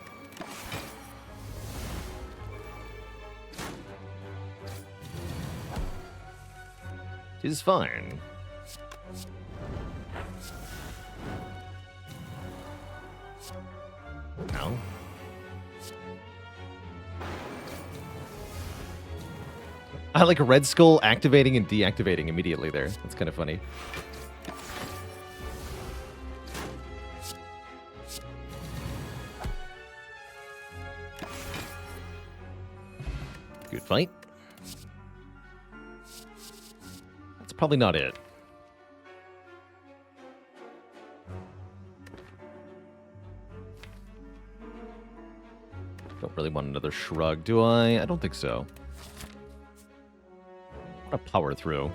It is fine. No. I like Red Skull activating and deactivating immediately there. That's kind of funny. Good fight. That's probably not it. Don't really want another shrug, do I? I don't think so. I'm gonna power through.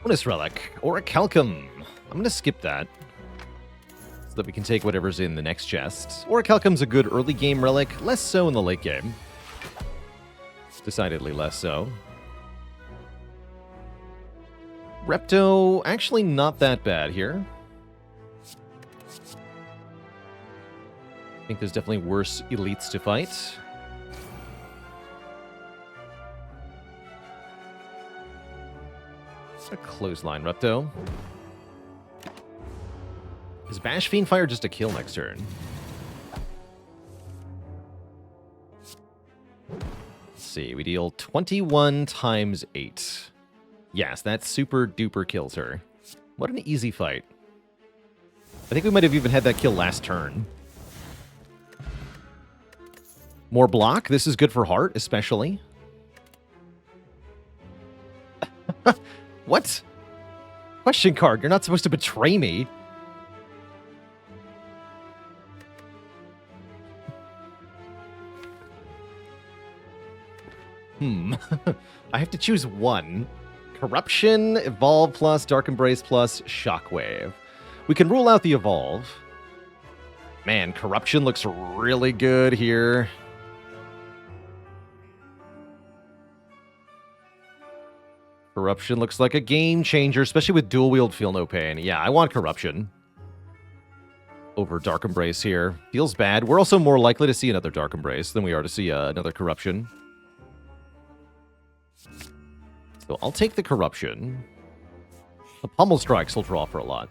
Bonus relic, Orichalcum. I'm gonna skip that, so that we can take whatever's in the next chest. Orichalcum's a good early game relic, less so in the late game. Decidedly less so. Repto, actually not that bad here. I think there's definitely worse elites to fight. A Clothesline Repto. Is Bash Fiendfire just a kill next turn? Let's see, we deal 21 times 8. Yes, that super duper kills her. What an easy fight. I think we might have even had that kill last turn. More block. This is good for heart, especially. What? Question card. You're not supposed to betray me. I have to choose one. Corruption, Evolve plus, Dark Embrace plus, Shockwave. We can rule out the Evolve. Man, Corruption looks really good here. Corruption looks like a game changer, especially with dual wield Feel No Pain. Yeah, I want Corruption over Dark Embrace here. Feels bad. We're also more likely to see another Dark Embrace than we are to see another Corruption. So I'll take the Corruption. The Pummel Strikes will draw for a lot.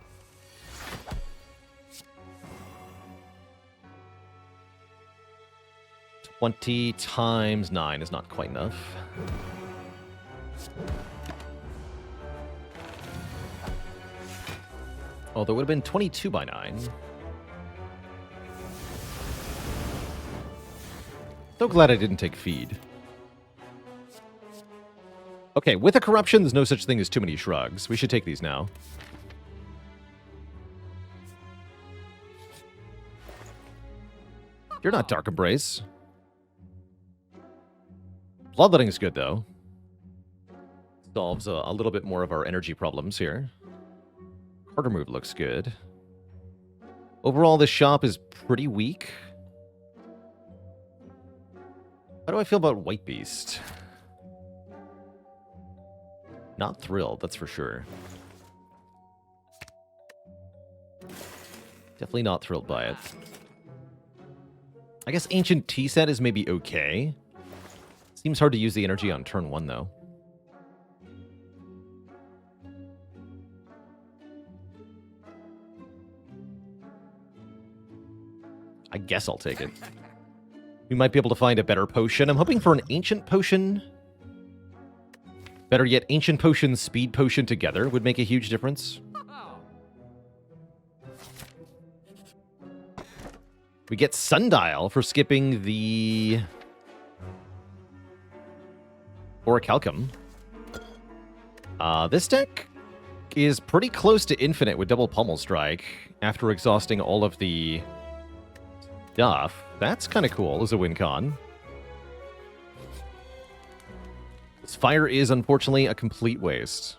$20 times 9 is not quite enough. Oh, there would have been 22 by 9. So glad I didn't take feed. Okay, with a Corruption, there's no such thing as too many shrugs. We should take these now. You're not Dark Embrace. Bloodletting is good, though. Solves a little bit more of our energy problems here. Quarter move looks good. Overall, this shop is pretty weak. How do I feel about White Beast? Not thrilled, that's for sure. Definitely not thrilled by it. I guess Ancient Tea Set is maybe okay. Seems hard to use the energy on turn 1, though. I guess I'll take it. We might be able to find a better potion. I'm hoping for an Ancient Potion. Better yet, Ancient Potion, Speed Potion together would make a huge difference. We get Sundial for skipping the Orichalcum. This deck is pretty close to infinite with double Pummel Strike after exhausting all of the stuff. That's kind of cool as a win con. This fire is unfortunately a complete waste.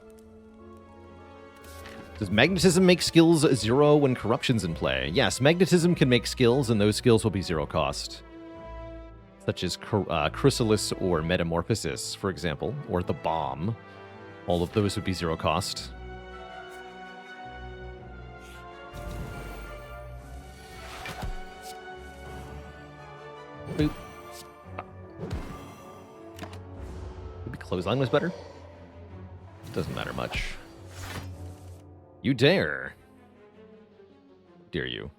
Does Magnetism make skills 0 when Corruption's in play? Yes, Magnetism can make skills, and those skills will be 0 cost. Such as Chrysalis or Metamorphosis, for example, or the Bomb. All of those would be 0 cost. Boop. Maybe Clothesline was better? Doesn't matter much. You dare. Dare you.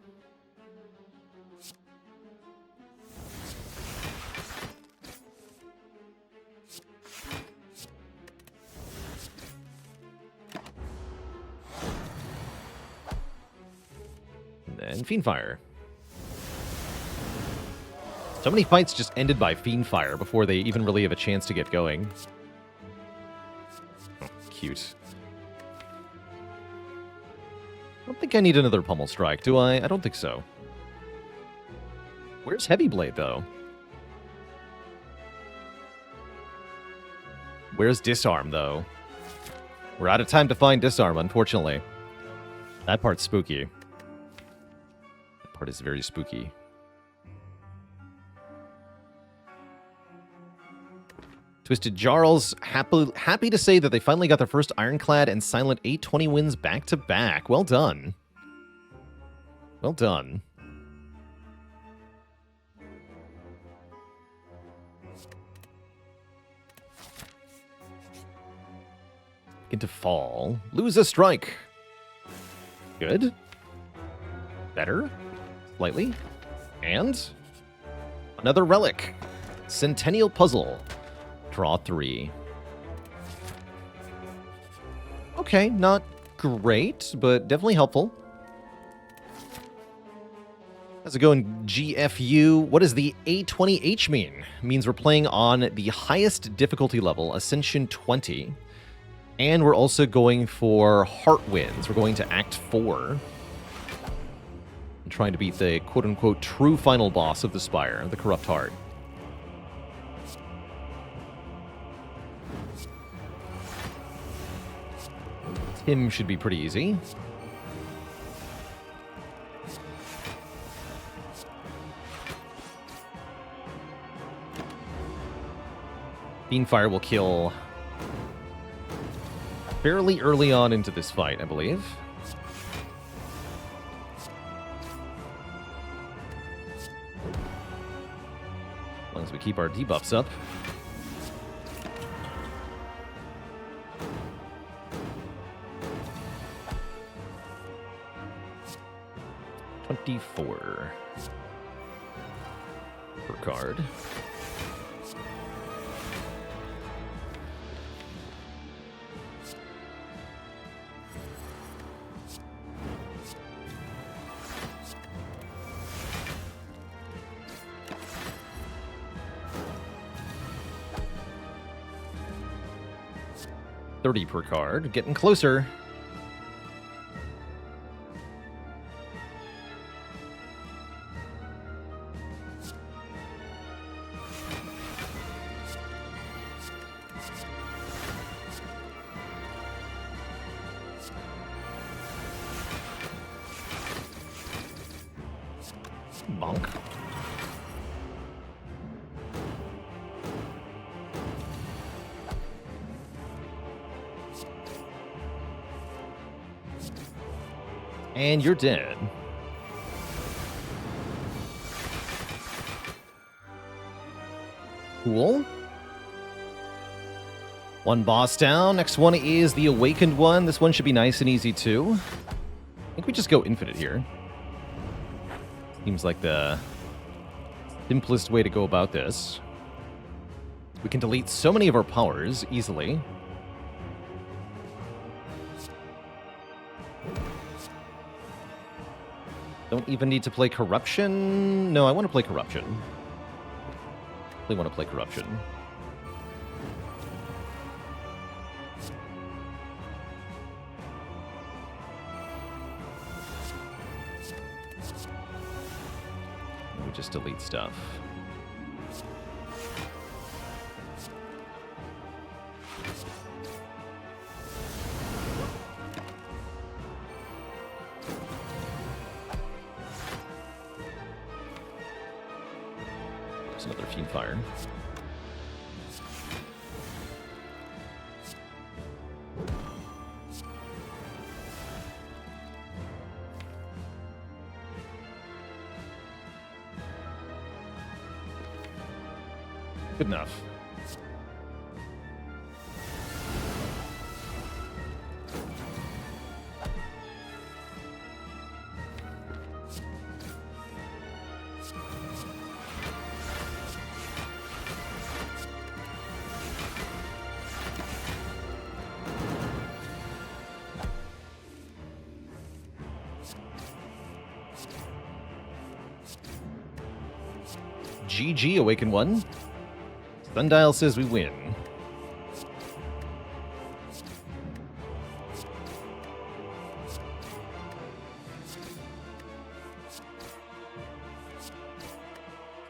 And then Fiendfire. So many fights just ended by Fiendfire before they even really have a chance to get going. Oh, cute. I don't think I need another Pummel Strike, do I? I don't think so. Where's Heavy Blade, though? Where's Disarm, though? We're out of time to find Disarm, unfortunately. That part's spooky. That part is very spooky. Twisted Jarls, happy to say that they finally got their first Ironclad and Silent 820 wins back-to-back. Well done. Well done. Into fall. Lose a strike. Good. Better. Slightly. And another relic. Centennial Puzzle. Draw 3. Okay, not great, but definitely helpful. How's it going, GFU? What does the A20H mean? It means we're playing on the highest difficulty level, Ascension 20. And we're also going for Heart Wins. We're going to Act 4. And trying to beat the quote-unquote true final boss of the Spire, the Corrupt Heart. Him should be pretty easy. Fiendfire will kill fairly early on into this fight, I believe. As long as we keep our debuffs up. $24 per card. $30 per card. Getting closer. Bonk. And you're dead. Cool. One boss down. Next one is the Awakened one. This one should be nice and easy too. I think we just go infinite here. Seems like the simplest way to go about this. We can delete so many of our powers easily. Don't even need to play Corruption. No, I want to play Corruption. Really want to play Corruption. Let me just delete stuff. Another Fiend Fire. Good enough. GG, Awaken 1. Sundial says we win.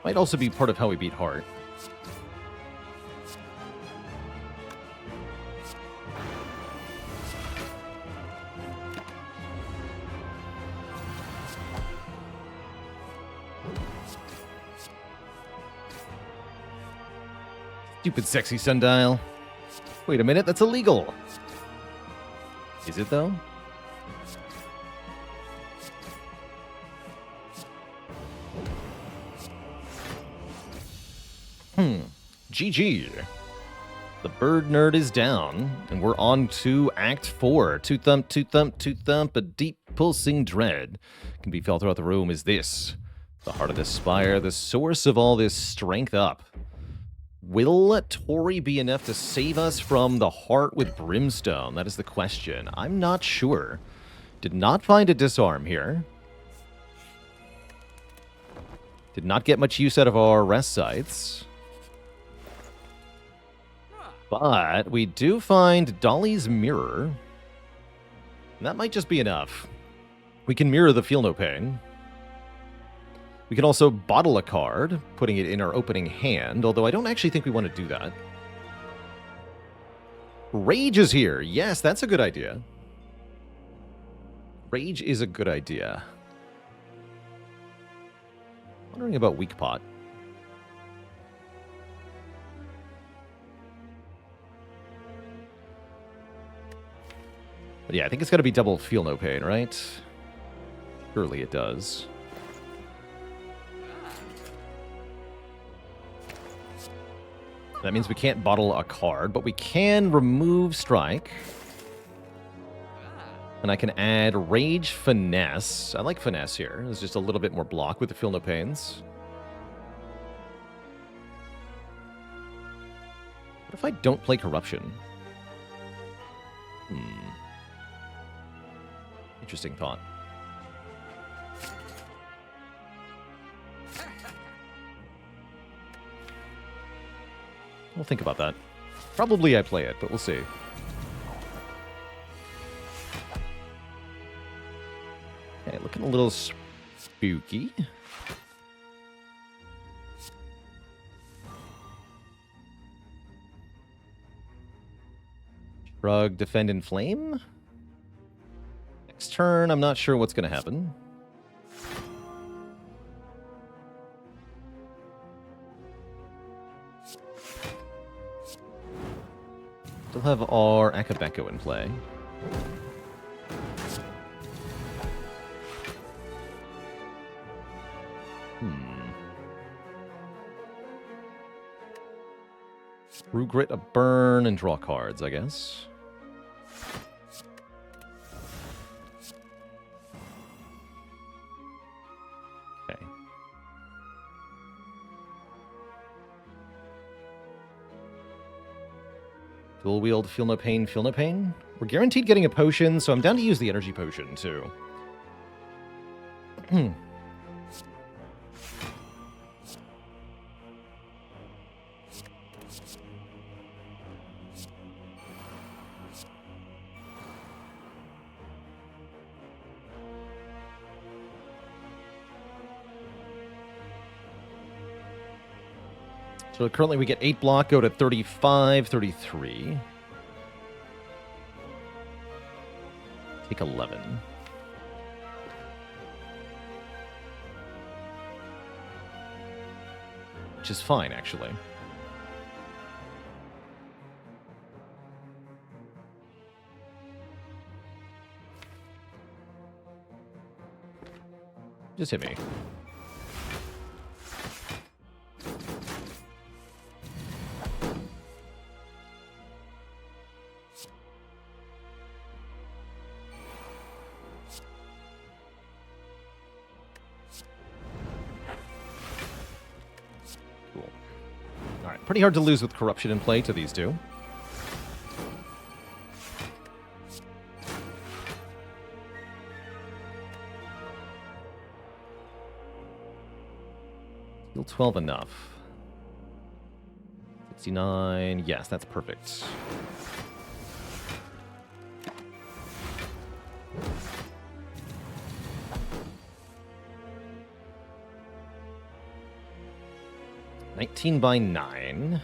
Might also be part of how we beat Heart. Stupid sexy sundial. Wait a minute, that's illegal. Is it though? GG. The bird nerd is down, and we're on to Act 4. Two thump, two thump, two thump, a deep pulsing dread can be felt throughout the room. Is this the heart of the spire, the source of all this strength up? Will Tori be enough to save us from the heart with brimstone? That is the question. I'm not sure. Did not find a disarm here. Did not get much use out of our rest sites. But we do find Dolly's mirror. And that might just be enough. We can mirror the Feel No Pain. We can also bottle a card, putting it in our opening hand, although I don't actually think we want to do that. Rage is here. Yes, that's a good idea. Rage is a good idea. Wondering about Weak Pot. But yeah, I think it's got to be double Feel No Pain, right? Surely it does. That means we can't bottle a card, but we can remove Strike. And I can add Rage Finesse. I like Finesse here. There's just a little bit more block with the Feel No Pains. What if I don't play Corruption? Interesting thought. We'll think about that. Probably I play it, but we'll see. Okay, looking a little spooky. Shrug, Defend, and Flame. Next turn, I'm not sure what's going to happen. Still have our Akabeko in play. True Grit, a burn, and draw cards, I guess. Okay. Dual wield, Feel No Pain, Feel No Pain. We're guaranteed getting a potion, so I'm down to use the energy potion, too. So currently we get 8 block, go to 35, 33. Take 11. Which is fine, actually. Just hit me. Pretty hard to lose with corruption in play to these two. Still 12 enough. 69. Yes, that's perfect. By 9.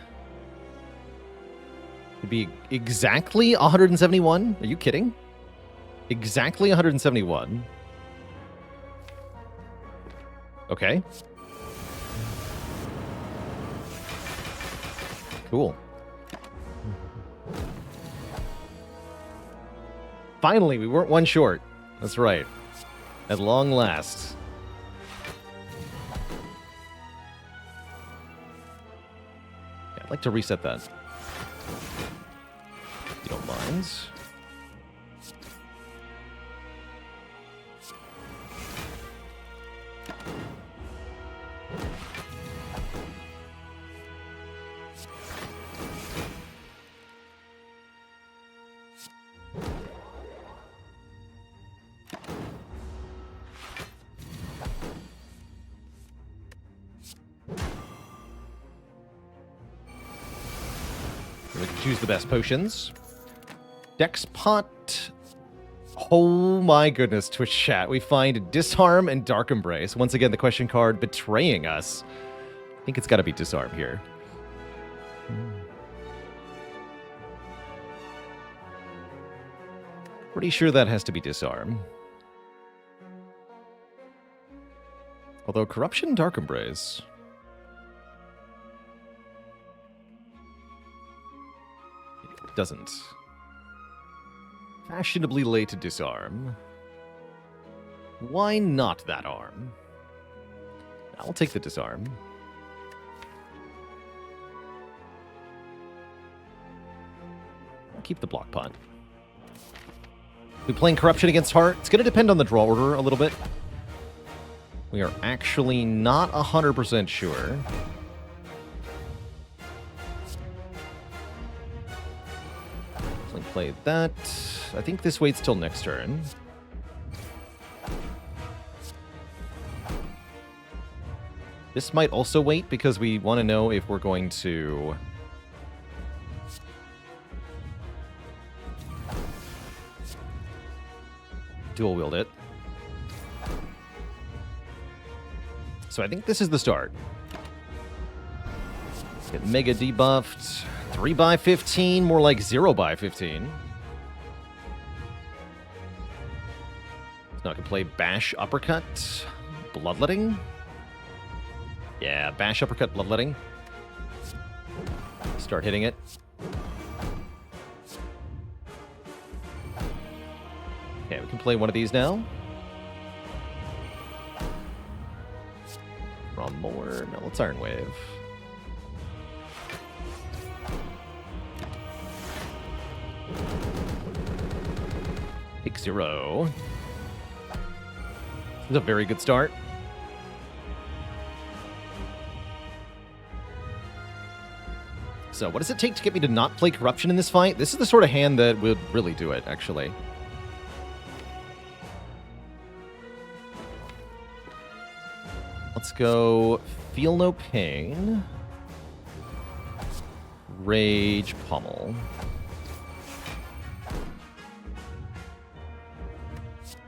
It'd be exactly 171. Are you kidding? Exactly 171. Okay. Cool. Finally, we weren't one short. That's right. At long last. I'd like to reset that. If you don't mind. Choose the best potions. Dex pot. Oh my goodness, Twitch chat. We find Disarm and Dark Embrace. Once again, the question card betraying us. I think it's got to be Disarm here. Pretty sure that has to be Disarm. Although Corruption, Dark Embrace. Doesn't. Fashionably late to Disarm. Why not that arm? I'll take the Disarm. I'll keep the block pot. We playing Corruption against Heart? It's going to depend on the draw order a little bit. We are actually not 100% sure. Play that. I think this waits till next turn. This might also wait because we want to know if we're going to dual wield it. So I think this is the start. Get mega debuffed. 3x15, more like 0x15. Now I can play Bash Uppercut, Bloodletting. Yeah, Bash Uppercut, Bloodletting. Start hitting it. Okay, we can play one of these now. Draw more. No, let's Iron Wave. Take 0. This is a very good start. So what does it take to get me to not play Corruption in this fight? This is the sort of hand that would really do it, actually. Let's go Feel No Pain. Rage Pummel.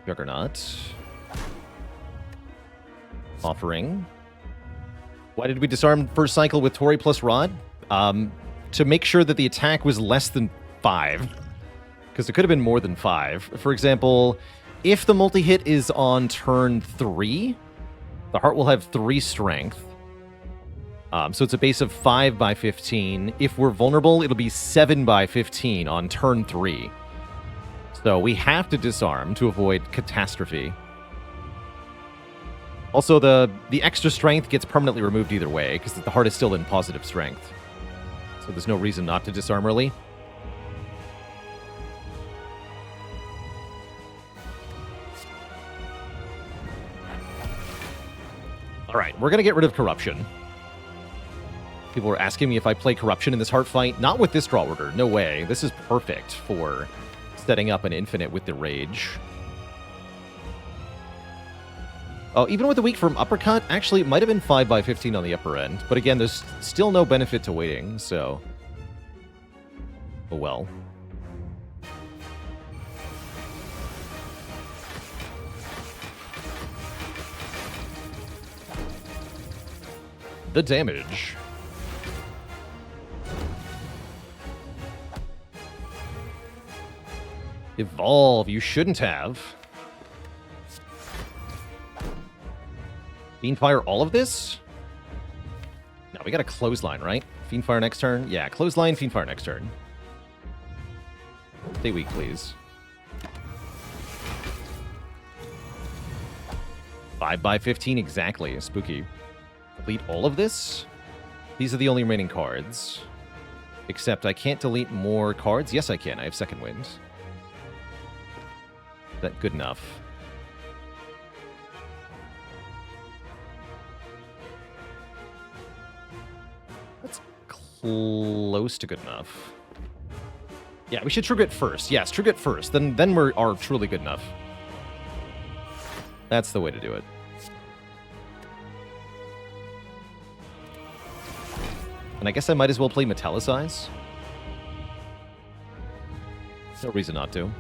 Juggernaut. Offering. Why did we disarm first cycle with Tori plus Rod? To make sure that the attack was less than 5. Because it could have been more than 5. For example, if the multi-hit is on turn 3, the heart will have 3 strength. So it's a base of 5 by 15. If we're vulnerable, it'll be 7 by 15 on turn 3. So we have to disarm to avoid catastrophe. Also, the extra strength gets permanently removed either way, because the heart is still in positive strength. So there's no reason not to disarm early. Alright, we're going to get rid of Corruption. People were asking me if I play Corruption in this heart fight. Not with this draw order, no way. This is perfect for setting up an infinite with the Rage. Oh, even with the weak from Uppercut, actually, it might have been 5 by 15 on the upper end. But again, there's still no benefit to waiting, so... Oh well. The damage. Evolve, you shouldn't have. Fiendfire all of this? No, we got a Clothesline, right? Fiendfire next turn? Yeah, Clothesline, Fiendfire next turn. Stay weak, please. 5 by 15 exactly. Spooky. Delete all of this? These are the only remaining cards. Except I can't delete more cards. Yes, I can. I have Second Wind. Is that good enough? That's close to good enough. Yeah, we should trigger it first. Yes, trigger it first. Then we are truly good enough. That's the way to do it. And I guess I might as well play Metallicize. No reason not to.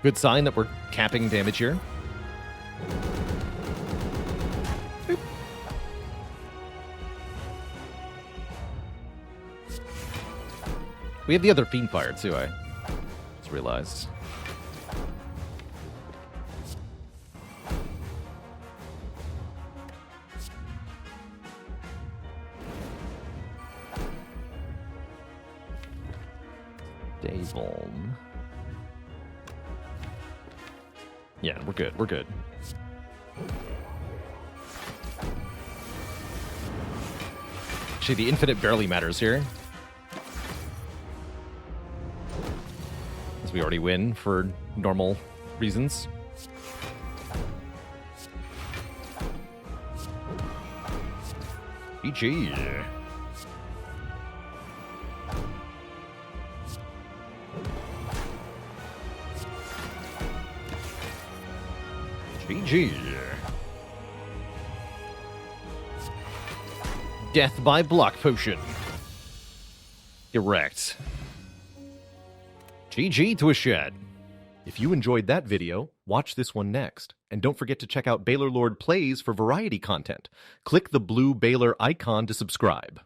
Good sign that we're capping damage here. Boop. We have the other Fiendfire too, I just realized. Davolm. Yeah, we're good. We're good. Actually, the infinite barely matters here. As we already win for normal reasons. GG. GG. Death by block potion. Erect. GG to a shed. If you enjoyed that video, watch this one next. And don't forget to check out Baalorlord Plays for variety content. Click the blue Baalor icon to subscribe.